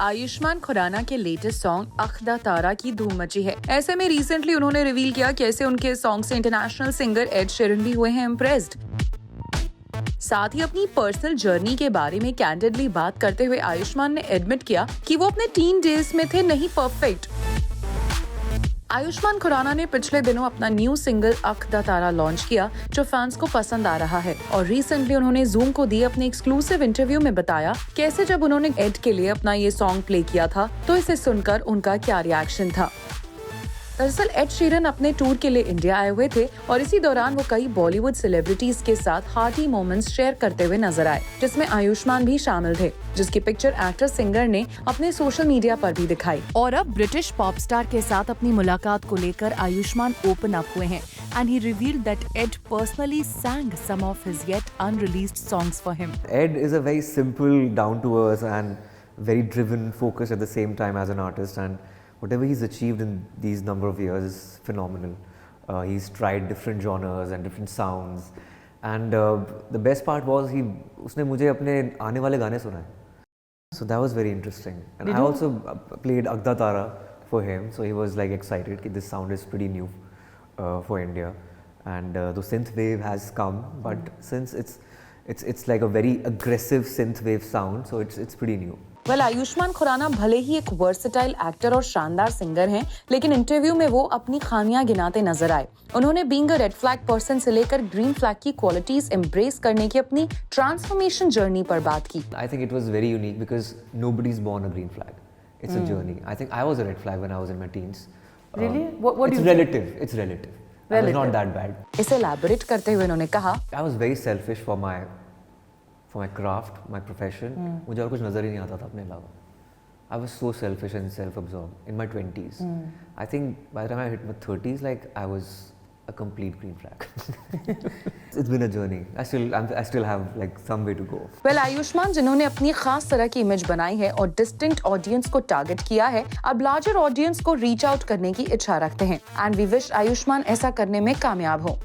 आयुष्मान खुराना के latest song अख्दा तारा की धूम मची है। ऐसे में रिसेंटली उन्होंने रिवील किया कैसे उनके सॉन्ग से इंटरनेशनल सिंगर एड शेरन भी हुए हैं इम्प्रेस्ड। साथ ही अपनी पर्सनल जर्नी के बारे में कैंडिडली बात करते हुए आयुष्मान ने एडमिट किया कि वो अपने टीन डेज में थे नहीं परफेक्ट। आयुष्मान खुराना ने पिछले दिनों अपना न्यू सिंगल अख्दा तारा लॉन्च किया जो फैंस को पसंद आ रहा है और रिसेंटली उन्होंने जूम को दिए अपने एक्सक्लूसिव इंटरव्यू में बताया कैसे जब उन्होंने एड के लिए अपना ये सॉन्ग प्ले किया था तो इसे सुनकर उनका क्या रिएक्शन था। दरअसल एड शीरन अपने टूर के लिए इंडिया आए हुए थे और इसी दौरान वो कई बॉलीवुड सेलिब्रिटीज के साथ हार्टी मोमेंट्स शेयर करते हुए नजर आए, जिसमें आयुष्मान भी शामिल थे, जिसकी पिक्चर एक्टर सिंगर ने अपने सोशल मीडिया पर भी दिखाई। और अब ब्रिटिश पॉप स्टार के साथ अपनी मुलाकात को लेकर आयुष्मान ओपन अप हुए हैं and he revealed that Ed personally sang some of his yet unreleased songs for him. Ed is a very simple, down-to-earth and very driven, focused at the same time as an artist, and whatever he's achieved in these number of years is phenomenal. He's tried different genres and different sounds, and the best part was उसने मुझे अपने आने वाले गाने सुनाए. So that was very interesting. And I also played Akhda Tara for him, so he was like excited that this sound is pretty new for India, and the synth wave has come, but since it's like a very aggressive synth wave sound, so it's pretty new. Well Ayushmann Khurrana भले ही एक versatile actor और शानदार singer हैं, लेकिन interview में वो अपनी खामियां गिनाते नजर आए। उन्होंने being a red flag person से लेकर ग्रीन फ्लैग की क्वालिटीज एम्ब्रेस करने की अपनी ट्रांसफॉर्मेशन जर्नी पर बात की। I think it was very unique because nobody's born a green flag. It's a journey. I think I was a red flag when I was in my teens. Really? What do it's you relative. Think? It's relative. I was not that bad. इसे elaborate करते हुए उन्होंने कहा, I was very selfish for my craft, my profession. मुझे और कुछ नजर ही नहीं आता था अपने अलावा. I was so selfish and self-absorbed in my 20s. I think by the time I hit my 30s, like I was a complete green flag. It's been a journey. I still have like some way to go. Well Ayushman जिन्होंने अपनी खास तरह की image बनाई है और distinct audience को target किया है, अब लार्जर ऑडियंस को रीच आउट करने की इच्छा रखते हैं एंड वी विश आयुष्मान ऐसा करने में कामयाब हो।